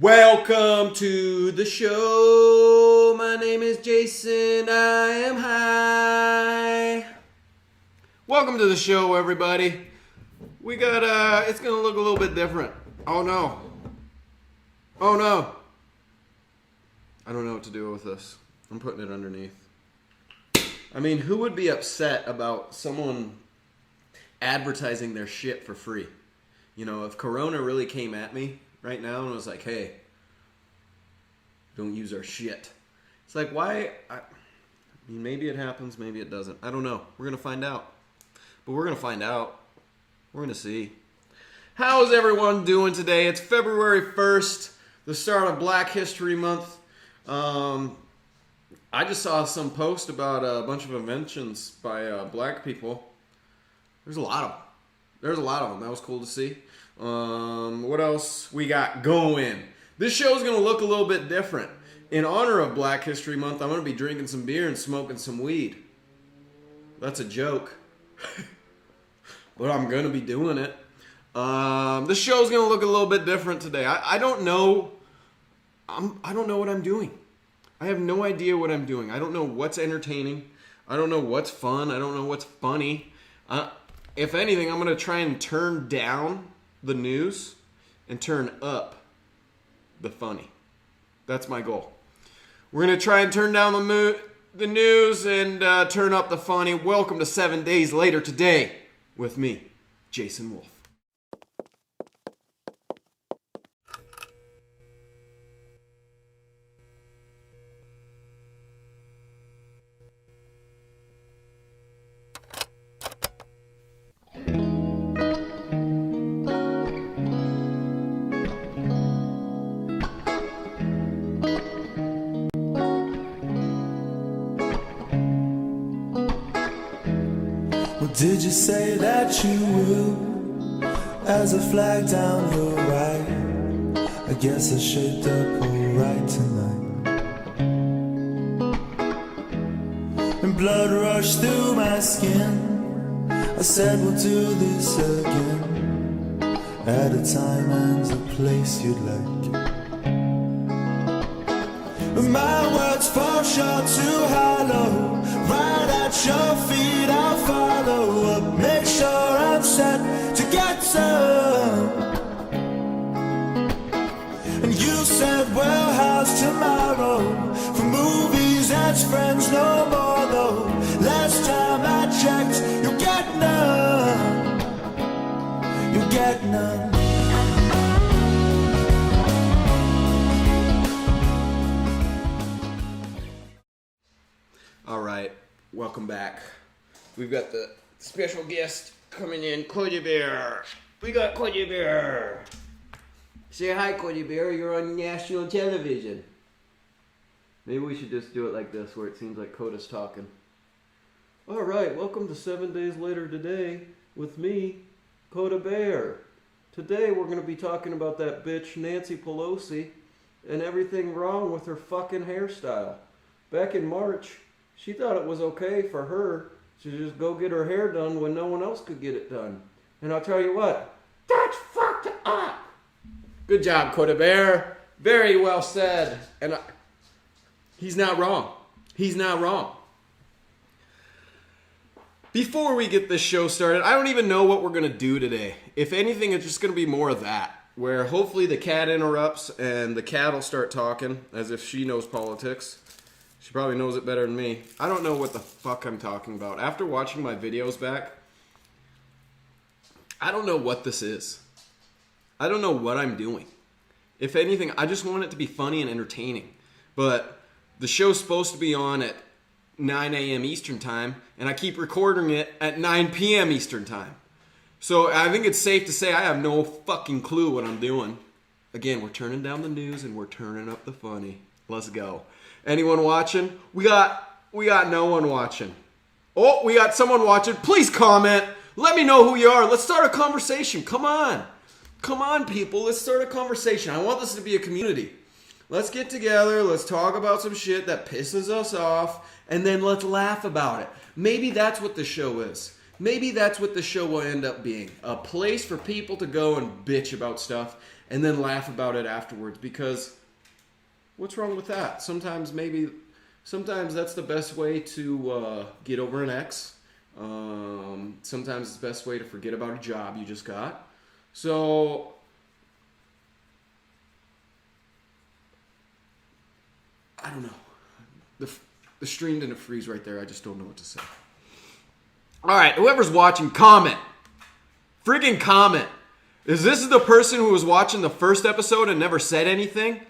Welcome to the show. My name is Jason. I am high. Welcome to the show, everybody. We got, it's going to look a little bit different. Oh, no. Oh, no. I don't know what to do with this. I'm putting it underneath. I mean, who would be upset about someone advertising their shit for free? You know, if Corona really came at me right now and was like, hey, don't use our shit. It's like, why? I mean, maybe it happens, maybe it doesn't. I don't know. We're going to find out. But we're going to find out. We're going to see. How's everyone doing today? It's February 1st, the start of Black History Month. I just saw some post about a bunch of inventions by black people. There's a lot of them. There's a lot of them. That was cool to see. What else we got going? This show is going to look a little bit different. In honor of Black History Month, I'm going to be drinking some beer and smoking some weed. That's a joke. But I'm going to be doing it. This show is going to look a little bit different today. I don't know. I don't know what I'm doing. I have no idea what I'm doing. I don't know what's entertaining. I don't know what's fun. I don't know what's funny. If anything, I'm going to try and turn down the news and turn up the funny. That's my goal. We're going to try and turn down the news and turn up the funny. Welcome to 7 Days Later today with me, Jason Wolf. Did you say that you will, as a flag down your right? I guess I shaped up alright tonight. And blood rushed through my skin. I said we'll do this again, at a time and a place you'd like. My words fall short too hollow, right at your feet I'll follow up, make sure I'm set to get some. And you said, well, how's tomorrow? For movies, that's friends no more though. Last time I checked, you'll get none. You'll get none. All right, welcome back. We've got the special guest coming in, Cody Bear. We got Cody Bear. Say hi, Cody Bear. You're on national television. Maybe we should just do it like this, where it seems like Coda's talking. All right, welcome to 7 Days Later today with me, Coda Bear. Today we're going to be talking about that bitch Nancy Pelosi and everything wrong with her fucking hairstyle. Back in March, she thought it was okay for her to just go get her hair done when no one else could get it done. And I'll tell you what, that's fucked up. Good job, Coda Bear. Very well said. And he's not wrong. He's not wrong. Before we get this show started, I don't even know what we're going to do today. If anything, it's just going to be more of that, where hopefully the cat interrupts and the cat will start talking as if she knows politics. She probably knows it better than me. I don't know what the fuck I'm talking about. After watching my videos back, I don't know what this is. I don't know what I'm doing. If anything, I just want it to be funny and entertaining. But the show's supposed to be on at 9 a.m. Eastern Time, and I keep recording it at 9 p.m. Eastern Time. So I think it's safe to say I have no fucking clue what I'm doing. Again, we're turning down the news and we're turning up the funny. Let's go. Anyone watching? We got no one watching. Oh, we got someone watching. Please comment. Let me know who you are. Let's start a conversation. Come on. Come on, people. Let's start a conversation. I want this to be a community. Let's get together. Let's talk about some shit that pisses us off. And then let's laugh about it. Maybe that's what the show is. Maybe that's what the show will end up being. A place for people to go and bitch about stuff and then laugh about it afterwards, because what's wrong with that? Sometimes that's the best way to get over an ex. Sometimes it's the best way to forget about a job you just got. So I don't know. The stream didn't freeze right there. I just don't know what to say. All right, whoever's watching, comment. Friggin' comment. Is this the person who was watching the first episode and never said anything?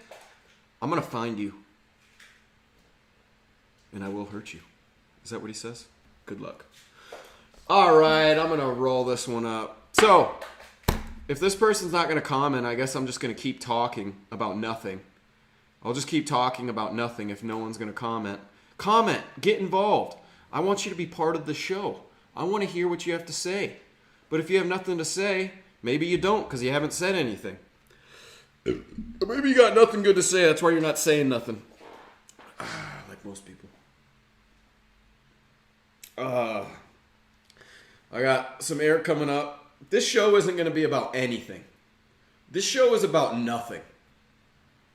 I'm going to find you. And I will hurt you. Is that what he says? Good luck. All right, I'm going to roll this one up. So, if this person's not going to comment, I guess I'm just going to keep talking about nothing. I'll just keep talking about nothing if no one's going to comment. Comment. Get involved. I want you to be part of the show. I want to hear what you have to say. But if you have nothing to say, maybe you don't because you haven't said anything. Maybe you got nothing good to say. That's why you're not saying nothing. Like most people. I got some air coming up. This show isn't going to be about anything. This show is about nothing.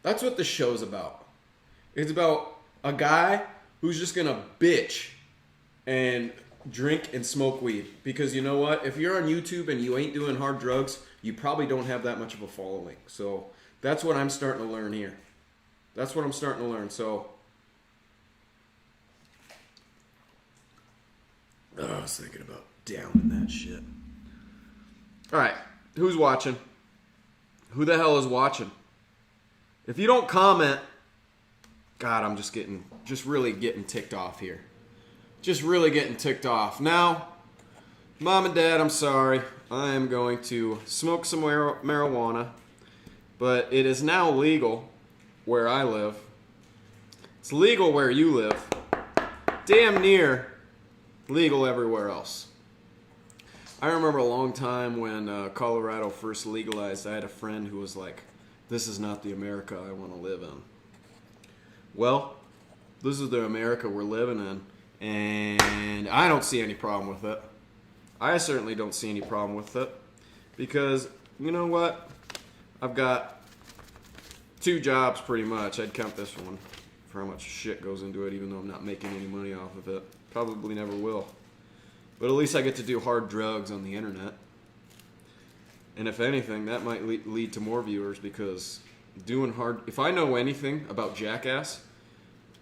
That's what this show's about. It's about a guy who's just going to bitch and drink and smoke weed. Because you know what? If you're on YouTube and you ain't doing hard drugs, you probably don't have that much of a following. So that's what I'm starting to learn here. That's what I'm starting to learn. So I was thinking about downing that shit. All right, who's watching? Who the hell is watching? If you don't comment, God, I'm just really getting ticked off here. Just really getting ticked off. Now, Mom and Dad, I'm sorry. I am going to smoke some marijuana, but it is now legal where I live. It's legal where you live. Damn near legal everywhere else. I remember a long time when Colorado first legalized, I had a friend who was like, this is not the America I want to live in. Well, this is the America we're living in, and I don't see any problem with it. I certainly don't see any problem with it, because, you know what? I've got 2 jobs pretty much. I'd count this one for how much shit goes into it, even though I'm not making any money off of it. Probably never will. But at least I get to do hard drugs on the internet. And if anything, that might lead to more viewers, because if I know anything about Jackass,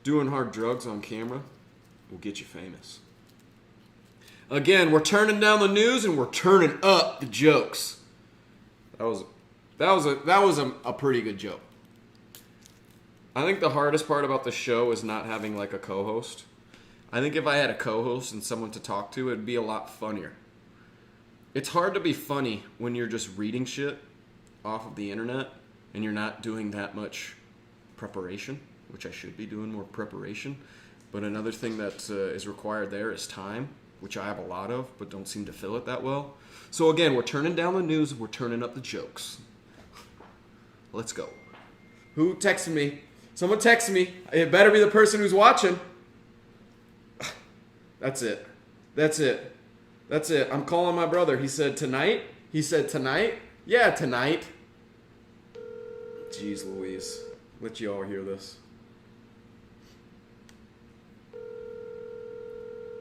doing hard drugs on camera will get you famous. Again, we're turning down the news and we're turning up the jokes. That was a pretty good joke. I think the hardest part about the show is not having like a co-host. I think if I had a co-host and someone to talk to, it'd be a lot funnier. It's hard to be funny when you're just reading shit off of the internet and you're not doing that much preparation, which I should be doing more preparation. But another thing that is required there is time, which I have a lot of, but don't seem to fill it that well. So again, we're turning down the news, we're turning up the jokes. Let's go. Who texted me? Someone texted me. It better be the person who's watching. That's it. That's it. That's it. I'm calling my brother. He said tonight. Yeah, tonight. Jeez Louise. Let you all hear this.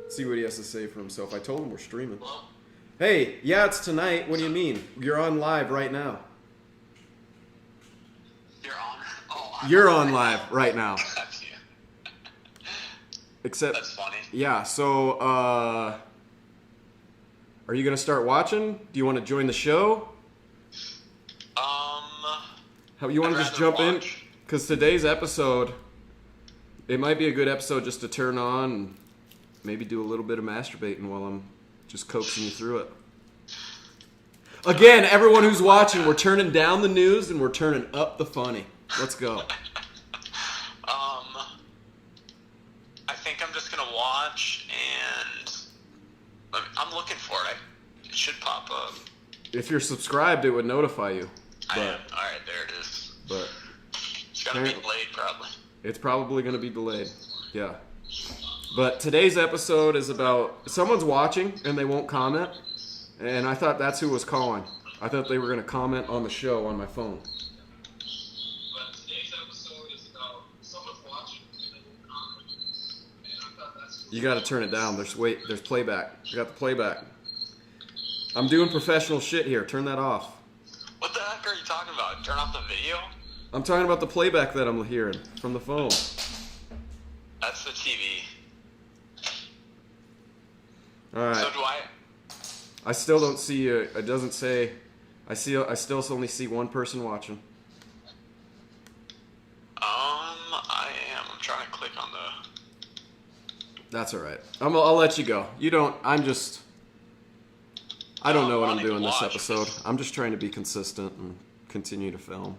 See what he has to say for himself. I told him we're streaming. Hey, yeah, it's tonight. What do you mean? You're on live right now. You're on live right now. Except, that's funny. Yeah, so, are you going to start watching? Do you want to join the show? How you want to just jump in? Because today's episode, it might be a good episode just to turn on and maybe do a little bit of masturbating while I'm just coaxing you through it. Again, everyone who's watching, we're turning down the news and we're turning up the funny. Let's go. I think I'm just gonna watch, and I'm looking for it. It should pop up. If you're subscribed, it would notify you. I am. All right, there it is. But it's gonna be delayed, probably. It's probably gonna be delayed. Yeah. But today's episode is about someone's watching and they won't comment, and I thought that's who was calling. I thought they were gonna comment on the show on my phone. You got to turn it down. There's playback. I got the playback. I'm doing professional shit here. Turn that off. What the heck are you talking about? Turn off the video? I'm talking about the playback that I'm hearing from the phone. That's the TV. All right. So do I... I still don't see it doesn't say. I still only see one person watching. I am. I'm trying to click on the... That's all right. I'll let you go. You don't. I'm just. I don't know what I'm doing this episode. I'm just trying to be consistent and continue to film.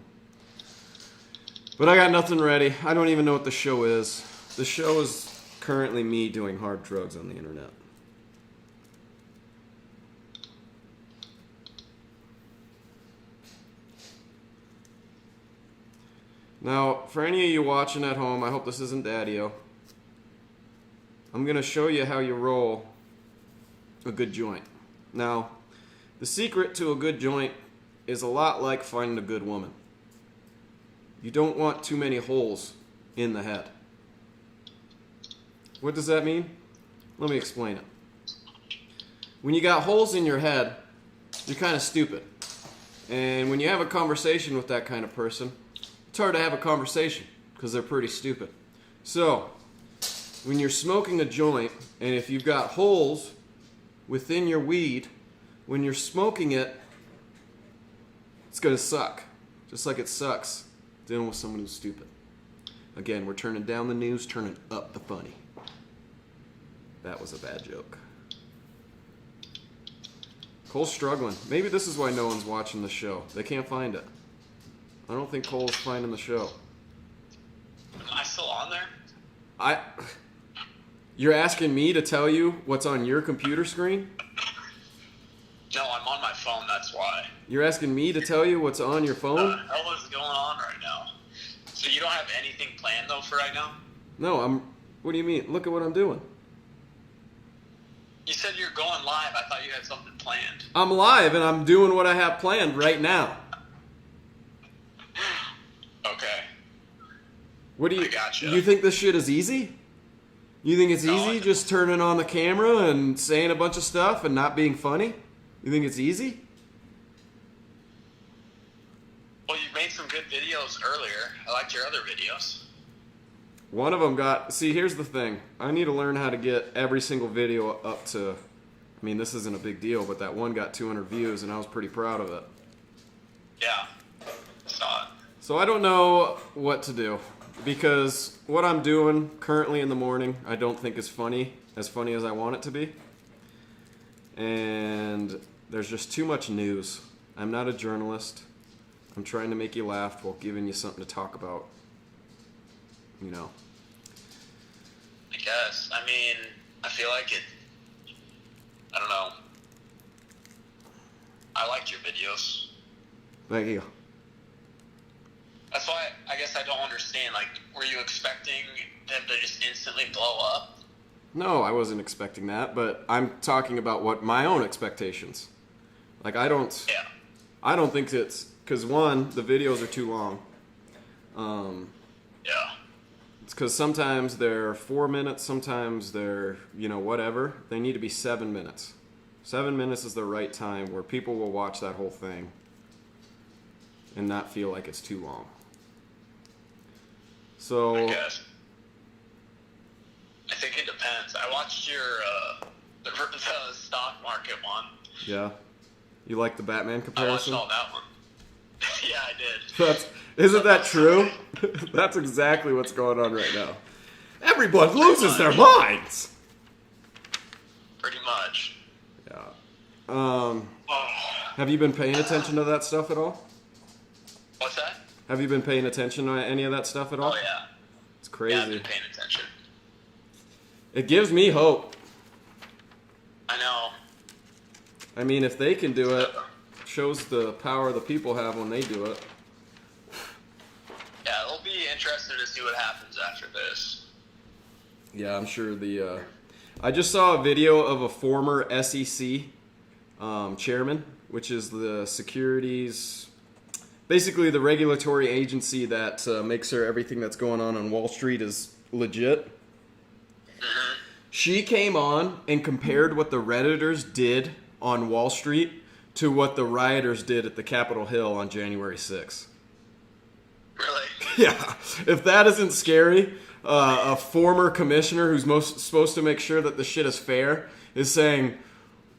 But I got nothing ready. I don't even know what the show is. The show is currently me doing hard drugs on the internet. Now, for any of you watching at home, I hope this isn't Daddy-O. I'm going to show you how you roll a good joint. Now, the secret to a good joint is a lot like finding a good woman. You don't want too many holes in the head. What does that mean? Let me explain it. When you got holes in your head, you're kind of stupid. And when you have a conversation with that kind of person, it's hard to have a conversation because they're pretty stupid. So, when you're smoking a joint, and if you've got holes within your weed, when you're smoking it, it's going to suck. Just like it sucks dealing with someone who's stupid. Again, we're turning down the news, turning up the funny. That was a bad joke. Cole's struggling. Maybe this is why no one's watching the show. They can't find it. I don't think Cole's finding the show. Am I still on there? You're asking me to tell you what's on your computer screen? No, I'm on my phone, that's why. You're asking me to tell you what's on your phone? What the hell is going on right now? So you don't have anything planned, though, for right now? No, what do you mean? Look at what I'm doing. You said you're going live. I thought you had something planned. I'm live and I'm doing what I have planned right now. Okay. What do you... I gotcha. You think this shit is easy? You think it's easy just turning on the camera and saying a bunch of stuff and not being funny? You think it's easy? Well, you made some good videos earlier. I liked your other videos. One of them got... See, here's the thing. I need to learn how to get every single video up to... I mean, this isn't a big deal, but that one got 200 views, and I was pretty proud of it. Yeah. Saw it. So I don't know what to do. Because what I'm doing currently in the morning, I don't think is funny as I want it to be. And there's just too much news. I'm not a journalist. I'm trying to make you laugh while giving you something to talk about. You know. I guess. I mean, I feel like it... I don't know. I liked your videos. Thank you. That's why I guess I don't understand. Like, were you expecting them to just instantly blow up? No, I wasn't expecting that, but I'm talking about what my own expectations. Like, I don't think it's... Because, one, the videos are too long. Yeah. It's because sometimes they're 4 minutes, sometimes they're, whatever. They need to be 7 minutes. 7 minutes is the right time where people will watch that whole thing and not feel like it's too long. So... I guess. I think it depends. I watched your, the stock market one. Yeah? You like the Batman I comparison? watched all that one. Yeah, I did. Isn't that true? That's exactly what's going on right now. Everyone loses their minds! Pretty much. Yeah. Oh. Have you been paying attention to that stuff at all? What's that? Have you been paying attention to any of that stuff at all? Oh, yeah. It's crazy. Yeah, I've been paying attention. It gives me hope. I know. I mean, if they can do it, shows the power the people have when they do it. Yeah, it'll be interesting to see what happens after this. Yeah, I'm sure I just saw a video of a former SEC chairman, which is the securities... Basically, the regulatory agency that makes sure everything that's going on Wall Street is legit. Mm-hmm. She came on and compared what the Redditors did on Wall Street to what the rioters did at the Capitol Hill on January 6th. Really? Yeah. If that isn't scary, a former commissioner who's supposed to make sure that the shit is fair is saying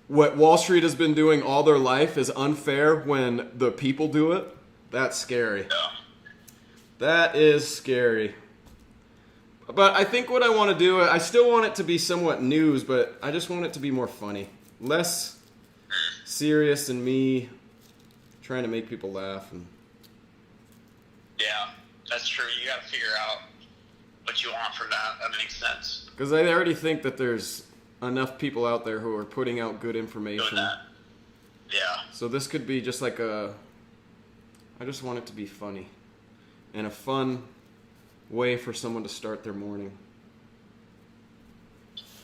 what Wall Street has been doing all their life is unfair when the people do it. That's scary. Yeah. That is scary. But I think what I want to do, I still want it to be somewhat news, but I just want it to be more funny. Less serious and me trying to make people laugh. And Yeah, that's true. You got to figure out what you want from that. That makes sense. because I already think that there's enough people out there who are putting out good Doing information. that. Yeah. So this could be just like I just want it to be funny. And a fun way for someone to start their morning.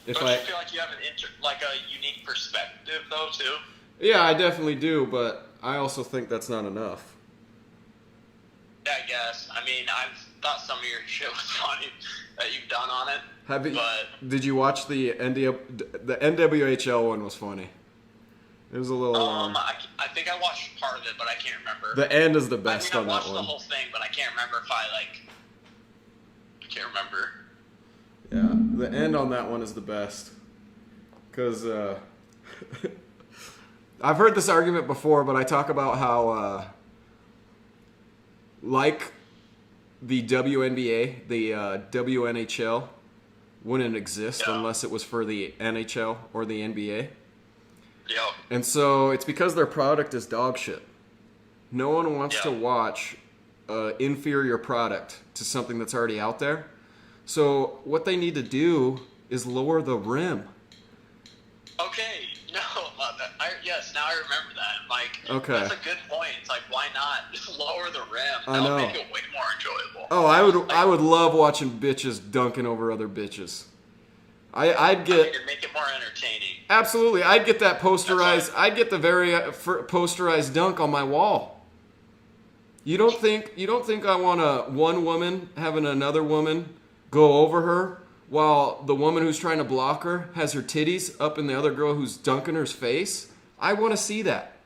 If Don't you feel like you have a unique perspective, though, too? Yeah, I definitely do, but I also think that's not enough. Yeah, I guess. I mean, I've thought some of your shit was funny that you've done on it. Have you? But Did you watch the NWHL one? Was funny. It was a little long. I think I watched part of it, but I can't remember. The end is the best I on that watched one. the whole thing, but I can't remember if I can't remember. Yeah, the end on that one is the best. Because I've heard this argument before, but I talk about how, like the WNBA, the WNHL wouldn't exist unless it was for the NHL or the NBA. Yep. And so it's because their product is dog shit. No one wants to Yeah. watch an inferior product to something that's already out there. So what they need to do is lower the rim. Okay. No. Yes. Now I remember that. Like. Okay. That's a good point. It's like, why not just lower the rim? I That'll know. make it way more enjoyable. Oh, I would love watching bitches dunking over other bitches. I'd I get think it'd make it more entertaining. absolutely. I'd get that posterized. That's I'd get the very posterized dunk on my wall. You don't think I want one woman having another woman go over her while the woman who's trying to block her has her titties up in the other girl who's dunking her's face? I want to see that.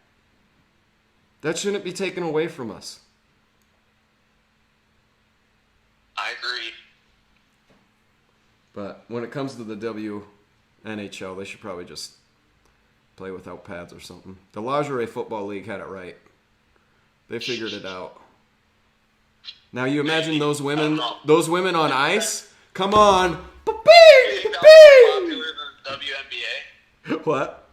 That shouldn't be taken away from us. I agree. But when it comes to the WNHL, they should probably just play without pads or something. The Lingerie Football League had it right. They figured it out. Now you imagine those women on ice? Come on. You think that was more popular than the WNBA? What?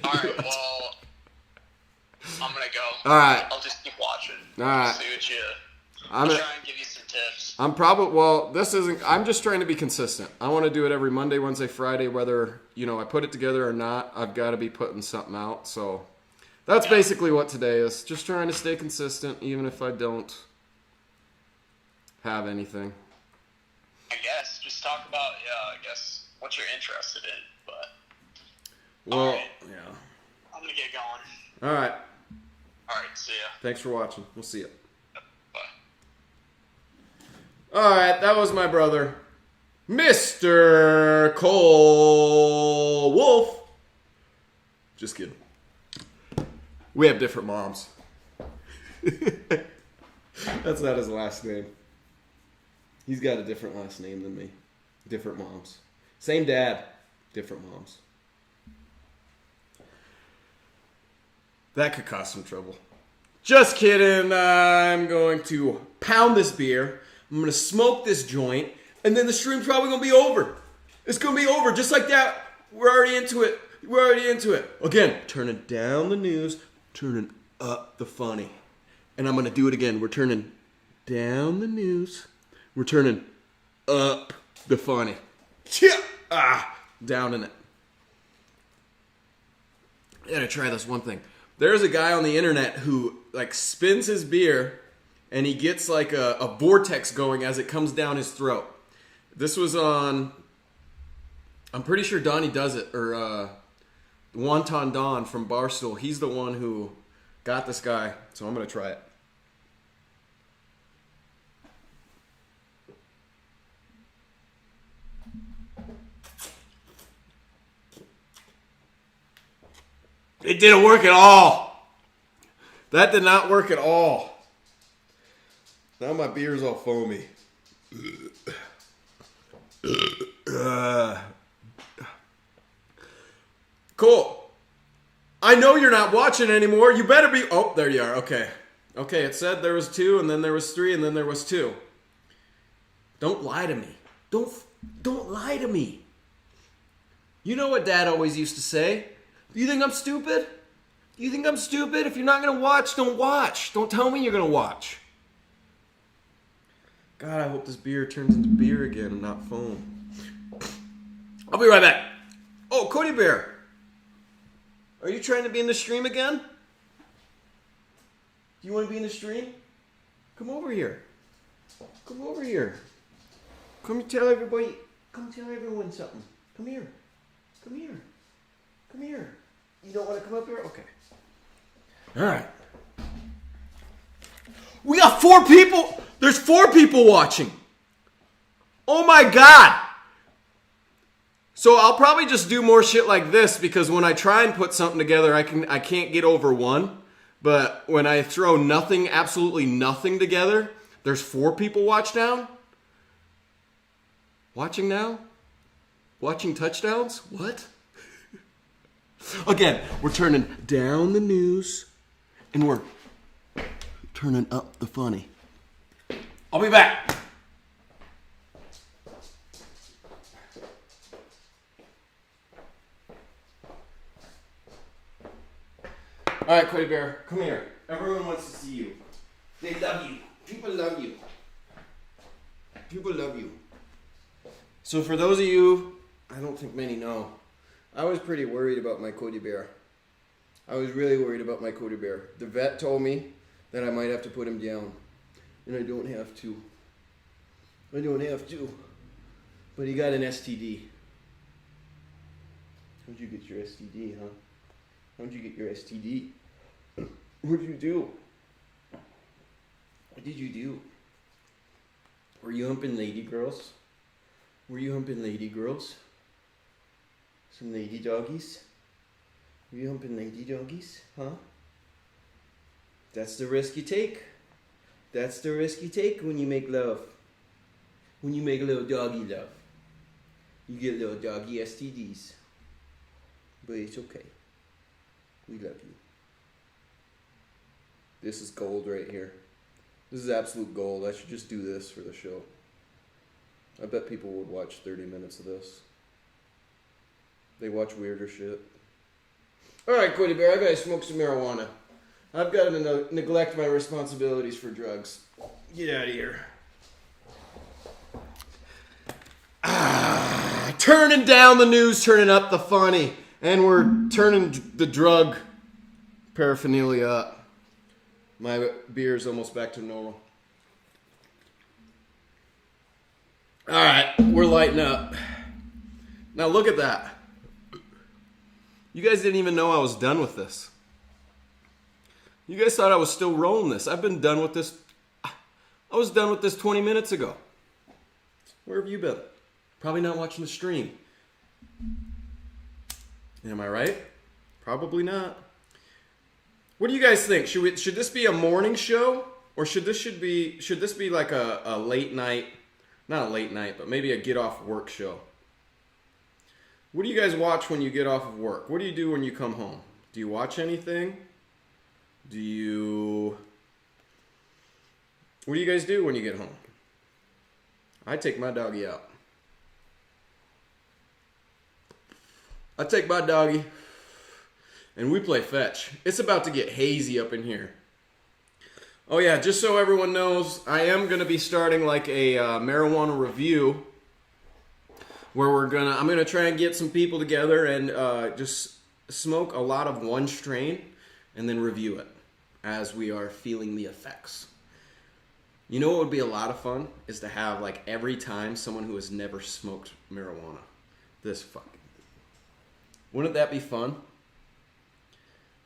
Alright, well, I'm gonna go. Alright. I'll just keep watching. Alright. See what you. I'm I'll gonna- try and give you some tips. I'm just trying to be consistent. I want to do it every Monday, Wednesday, Friday, whether, I put it together or not. I've got to be putting something out. So that's basically what today is. Just trying to stay consistent, even if I don't have anything. I guess. Just talk about, what you're interested in. But Well, Alright. yeah. I'm gonna get going. All right. Alright, see ya. Thanks for watching. We'll see you. Bye. All right, that was my brother, Mr. Cole Wolf. Just kidding. We have different moms. That's not his last name. He's got a different last name than me. Different moms. Same dad, different moms. That could cause some trouble. Just kidding. I'm going to pound this beer. I'm going to smoke this joint. And then the stream's probably going to be over. It's going to be over just like that. We're already into it. We're already into it. Again, turning down the news, turning up the funny. And I'm going to do it again. We're turning down the news. We're turning up the funny. Down in it. I gotta try this one thing. There's a guy on the internet who spins his beer and he gets a vortex going as it comes down his throat. This was on, I'm pretty sure Donnie does it, or Wonton Don from Barstool. He's the one who got this guy, so I'm gonna try it. It didn't work at all. That did not work at all. Now my beer's all foamy. Cool. I know you're not watching anymore. You better be. Oh, there you are. Okay. Okay, it said there was 2, and then there was 3, and then there was 2. Don't lie to me. Don't lie to me. You know what Dad always used to say? You think I'm stupid? You think I'm stupid? If you're not going to watch, don't watch. Don't tell me you're going to watch. God, I hope this beer turns into beer again and not foam. I'll be right back. Oh, Cody Bear. Are you trying to be in the stream again? Do you want to be in the stream? Come over here. Come over here. Come tell everybody. Come tell everyone something. Come here. Come here. Come here. You don't want to come up here? Okay. All right. We got 4 people. There's 4 people watching. Oh my God. So I'll probably just do more shit like this because when I try and put something together, I can't get over 1. But when I throw nothing, absolutely nothing together, there's 4 people watching now? Watching touchdowns? What? Again, we're turning down the news and we're turning up the funny. I'll be back. All right, Cody Bear, come here. Everyone wants to see you. They love you. People love you. People love you. So for those of you, I don't think many know, I was pretty worried about my Cody Bear. I was really worried about my Cody Bear. The vet told me that I might have to put him down. And I don't have to. I don't have to. But he got an STD. How'd you get your STD, huh? How'd you get your STD? What'd you do? What did you do? Were you humping lady girls? Were you humping lady girls? Some lady doggies? Were you humping lady doggies? Huh? That's the risk you take. That's the risk you take when you make love. When you make a little doggy love. You get little doggy STDs. But it's okay. We love you. This is gold right here. This is absolute gold. I should just do this for the show. I bet people would watch 30 minutes of this. They watch weirder shit. Alright, Cody Bear, I gotta smoke some marijuana. I've got to neglect my responsibilities for drugs. Get out of here. Turning down the news, turning up the funny. And we're turning the drug paraphernalia up. My beer is almost back to normal. Alright, we're lighting up. Now look at that. You guys didn't even know I was done with this. You guys thought I was still rolling this. I've been done with this. I was done with this 20 minutes ago. Where have you been? Probably not watching the stream. Am I right? Probably not. What do you guys think? Should this be a morning show? Or should this be like a late night, not a late night, but maybe a get off work show? What do you guys watch when you get off of work? What do you do when you come home? Do you watch anything? What do you guys do when you get home? I take my doggy out. I take my doggy and we play fetch. It's about to get hazy up in here. Oh yeah, just so everyone knows, I am going to be starting like a marijuana review where I'm going to try and get some people together and just smoke a lot of one strain and then review it as we are feeling the effects. You know what would be a lot of fun is to have like every time someone who has never smoked marijuana. This fucking. Wouldn't that be fun?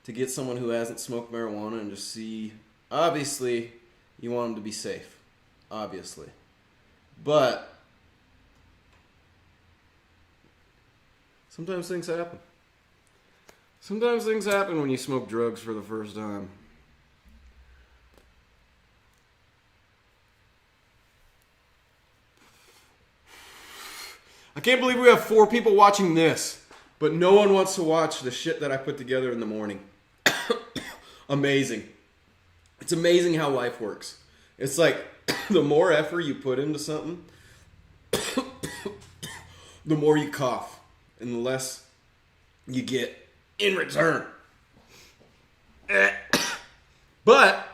To get someone who hasn't smoked marijuana and just see. Obviously, you want them to be safe. Obviously. But sometimes things happen. Sometimes things happen when you smoke drugs for the first time. I can't believe we have 4 people watching this, but no one wants to watch the shit that I put together in the morning. Amazing. It's amazing how life works. It's like the more effort you put into something, the more you cough and the less you get in return. But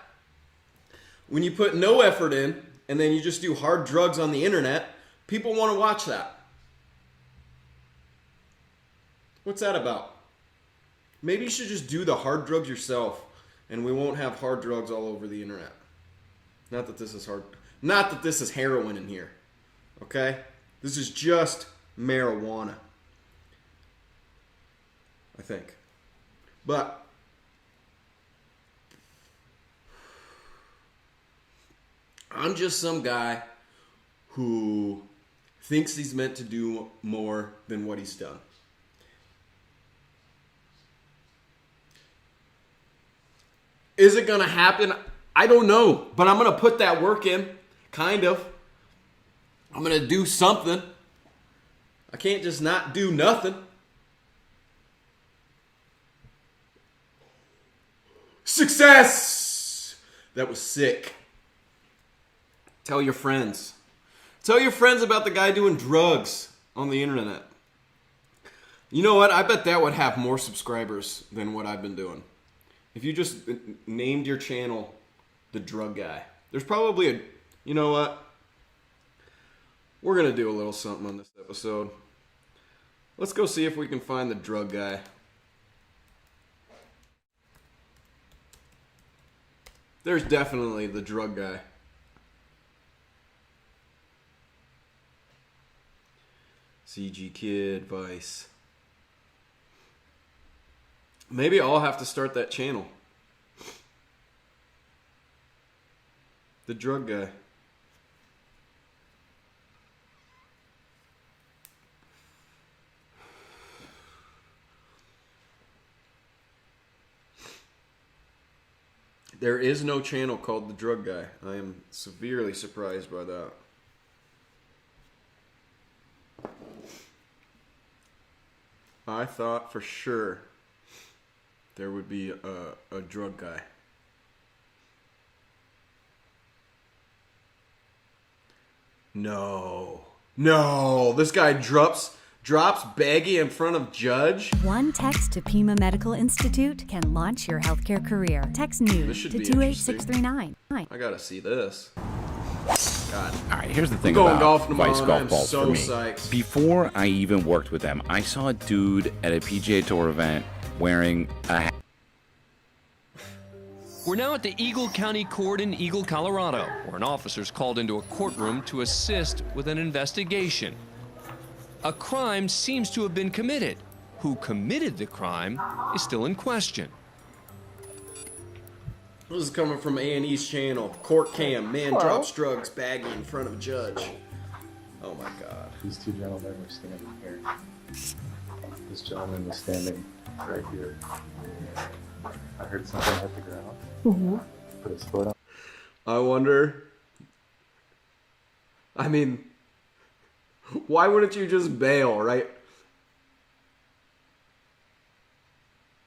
when you put no effort in and then you just do hard drugs on the internet, people want to watch that. What's that about? Maybe you should just do the hard drugs yourself and we won't have hard drugs all over the internet. Not that this is hard. Not that this is heroin in here. Okay? This is just marijuana. I think. But I'm just some guy who thinks he's meant to do more than what he's done. Is it going to happen? I don't know. But I'm going to put that work in. Kind of. I'm going to do something. I can't just not do nothing. Success! That was sick. Tell your friends. Tell your friends about the guy doing drugs on the internet. You know what? I bet that would have more subscribers than what I've been doing. If you just named your channel The Drug Guy. There's probably a... You know what? We're going to do a little something on this episode. Let's go see if we can find The Drug Guy. There's definitely The Drug Guy. CG Kid, Vice. Maybe I'll have to start that channel. The Drug Guy. There is no channel called The Drug Guy. I am severely surprised by that. I thought for sure there would be a drug guy. No. This guy drops baggy in front of judge. One text to Pima Medical Institute can launch your healthcare career. Text This news should to be 28639. I gotta see this. God. All right, here's the thing Going about golf tomorrow, Vice and golf I'm balls so for me. psyched. Before I even worked with them, I saw a dude at a PGA Tour event wearing a hat. We're now at the Eagle County Court in Eagle, Colorado, where an officer's called into a courtroom to assist with an investigation. A crime seems to have been committed. Who committed the crime is still in question. This is coming from A&E's channel. Court cam. Man drops drugs baggy in front of judge. Oh my god. These two gentlemen were standing here. This gentleman was standing right here. I heard something hit the ground. Put his foot on. I wonder... I mean... Why wouldn't you just bail, right?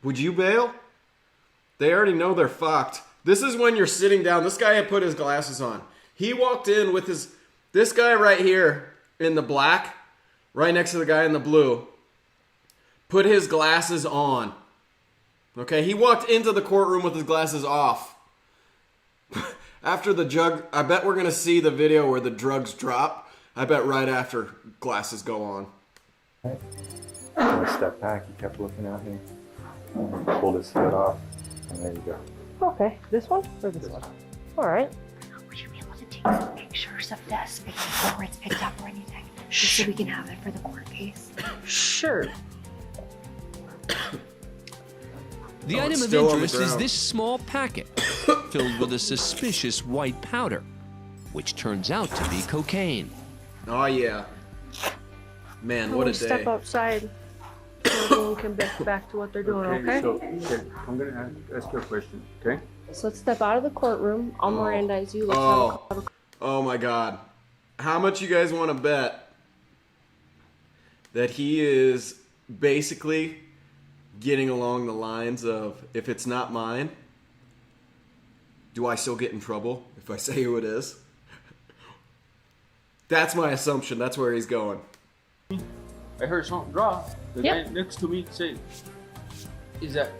Would you bail? They already know they're fucked. This is when you're sitting down. This guy had put his glasses on. He walked in with his... This guy right here in the black, right next to the guy in the blue, put his glasses on. Okay, he walked into the courtroom with his glasses off. After the jug... I bet we're going to see the video where the drugs drop. I bet right after glasses go on. I stepped back, he kept looking at me. And he pulled his foot off. And there you go. Okay, this one or this one? All right. Would you be able to take some pictures of this before it's picked up or anything? Just so we can have it for the court case. Sure. The Oh, item it's of still on the interest is ground. this small packet filled with a suspicious white powder, which turns out to be cocaine. Oh yeah. Man, what a day. Step outside. everyone can get back to what they're doing, okay? So, I'm gonna ask you a question, okay? So let's step out of the courtroom. I'll Mirandize you. Let's have a Oh my God. How much you guys want to bet that he is basically getting along the lines of, if it's not mine, do I still get in trouble if I say who it is? That's my assumption. That's where he's going. I heard something drop. The guy next to me say, is that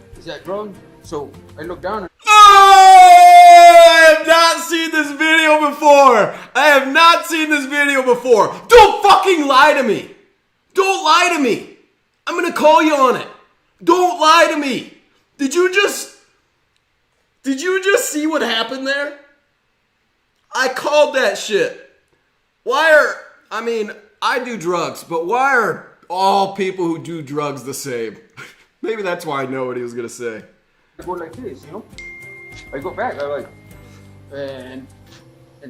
drug? So I look down. I have not seen this video before. I have not seen this video before. Don't fucking lie to me. Don't lie to me. I'm gonna call you on it. Don't lie to me. Did you just see what happened there? I called that shit. I do drugs, but why are all people who do drugs the same? Maybe that's why I know what he was gonna say. I go like this, I go back, I like, and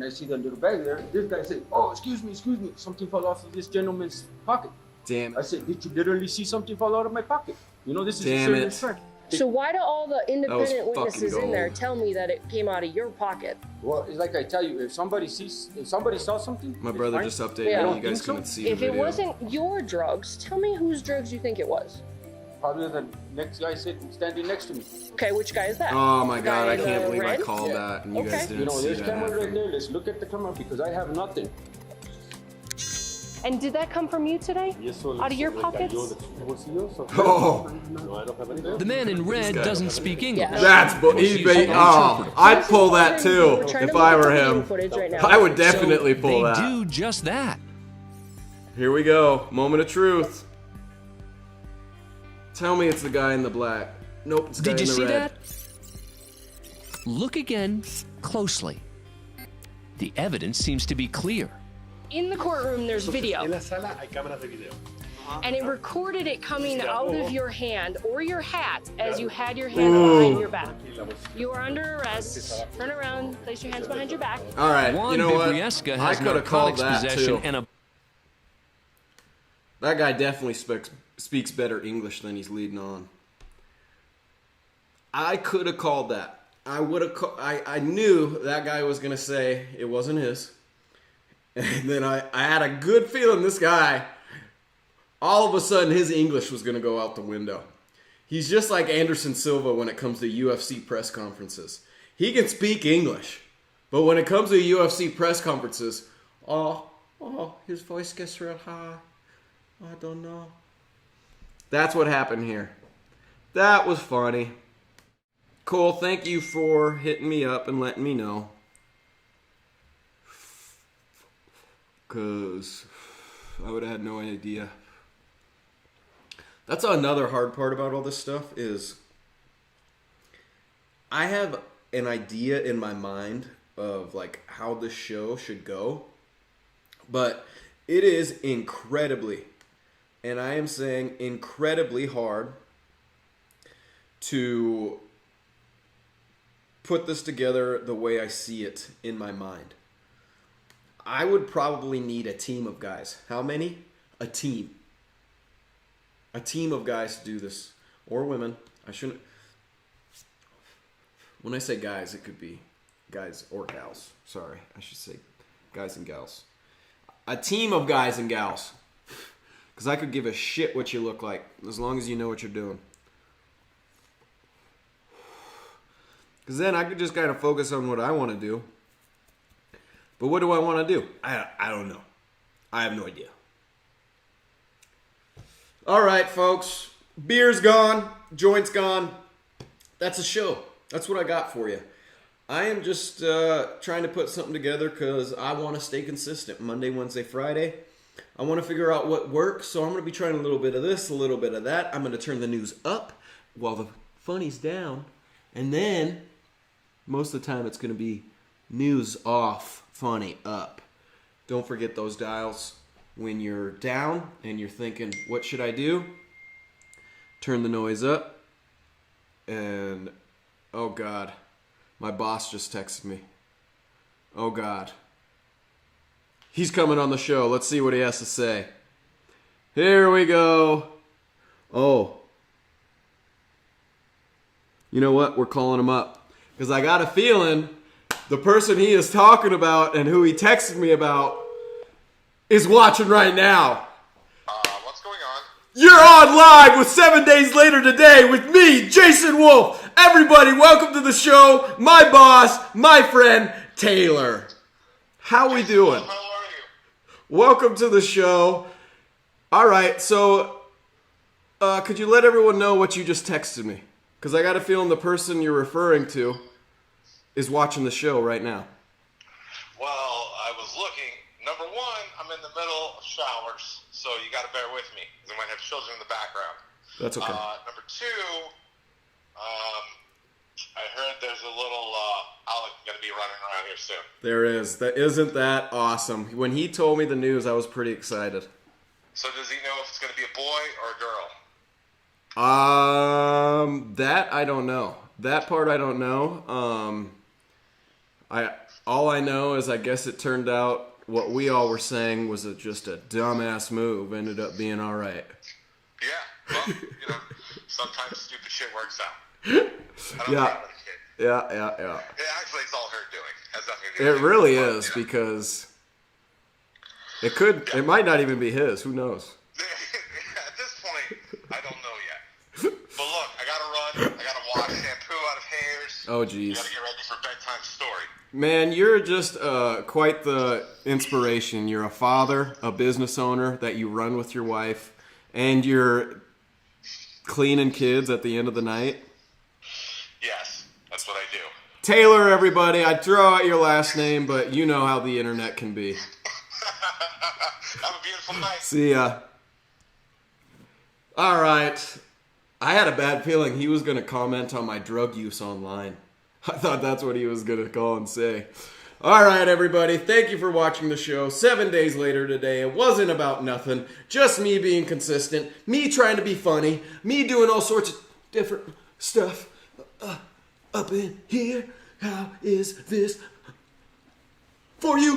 I see the little bag there. This guy said, "Oh, excuse me, something fell off of this gentleman's pocket." Damn it. I said, "Did you literally see something fall out of my pocket? This is Damn a serious it. crime." So why do all the independent fucking witnesses in there gold. tell me that it came out of your pocket? Well, it's like I tell you, if somebody saw something, My it's brother fine. just updated Yeah. me. You guys couldn't see the If it video. wasn't your drugs, tell me whose drugs you think it was. Probably the next guy standing next to me. Okay, which guy is that? Oh my The God, guy I in can't the believe I red? called Yeah. that and you guys Okay. didn't see There's that camera right happen. there. Let's look at the camera because I have nothing. And did that come from you today? Out of your pockets? Oh, The man in red doesn't speak English. that's I'd pull that too if I were him. I would definitely pull they that. do just that. Here we go. Moment of truth. Tell me it's the guy in the black. Nope, it's the guy Did you in the see red. that? Look again closely. The evidence seems to be clear. In the courtroom, there's video. And it recorded it coming out of your hand or your hat as you had your hand behind your back. You are under arrest. Turn around, place your hands behind your back. All right, Juan you know what? Bibriesca I has could have called narcotics that possession too. and a That guy definitely speaks better English than he's leading on. I could have called that. I would have. I knew that guy was gonna say it wasn't his, and then I had a good feeling this guy. All of a sudden, his English was gonna go out the window. He's just like Anderson Silva when it comes to UFC press conferences. He can speak English, but when it comes to UFC press conferences, his voice gets real high. I don't know. That's what happened here. That was funny. Cool, thank you for hitting me up and letting me know. Because I would have had no idea. That's another hard part about all this stuff is I have an idea in my mind of like how this show should go. But it is incredibly, and I am saying incredibly hard to put this together the way I see it in my mind. I would probably need a team of guys. How many? A team. A team of guys to do this. Or women. I shouldn't. When I say guys, it could be guys or gals. Sorry, I should say guys and gals. A team of guys and gals. Because I could give a shit what you look like, as long as you know what you're doing. Because then I could just kind of focus on what I want to do. But what do I want to do? I don't know. I have no idea. All right, folks. Beer's gone. Joint's gone. That's a show. That's what I got for you. I am just trying to put something together because I want to stay consistent. Monday, Wednesday, Friday. I want to figure out what works. So I'm going to be trying a little bit of this, a little bit of that. I'm going to turn the news up while the funny's down. And then most of the time it's going to be news off, funny up. Don't forget those dials. When you're down and you're thinking, what should I do? Turn the noise up. And, oh God, my boss just texted me. Oh God. He's coming on the show. Let's see what he has to say. Here we go. Oh. You know what? We're calling him up. Because I got a feeling the person he is talking about and who he texted me about is watching right now. What's going on? You're on live with 7 Days Later Today with me, Jason Wolf. Everybody, welcome to the show. My boss, my friend, Taylor. How we doing? How are you? Welcome to the show. All right, so could you let everyone know what you just texted me? Because I got a feeling the person you're referring to is watching the show right now. Well, I was looking. Number one, I'm in the middle of showers, so you got to bear with me because I might have children in the background. That's okay. Number two, I heard there's a little Alec going to be running around here soon. There is. Isn't that awesome? When he told me the news, I was pretty excited. So does he know if it's going to be a boy or a girl? That I don't know. That part I don't know. All I know is I guess it turned out what we all were saying was just a dumbass move. Ended up being all right. Yeah. Well, you know, sometimes stupid shit works out. I don't care about a kid. Yeah. Yeah, actually, it's all her doing. It has nothing to do It with really it. is because it might not even be his. Who knows? At this point, I don't know yet. But look, I gotta run. I gotta wash shampoo out of hairs. Oh, You geez. gotta get ready for bedtime story. Man, you're just quite the inspiration. You're a father, a business owner that you run with your wife, and you're cleaning kids at the end of the night. Yes, that's what I do. Taylor, everybody. I'd throw out your last name, but you know how the internet can be. Have a beautiful night. See ya. All right. I had a bad feeling he was going to comment on my drug use online. I thought that's what he was going to call and say. All right, everybody. Thank you for watching the show. 7 days later today. It wasn't about nothing. Just me being consistent. Me trying to be funny. Me doing all sorts of different stuff up in here. How is this for you?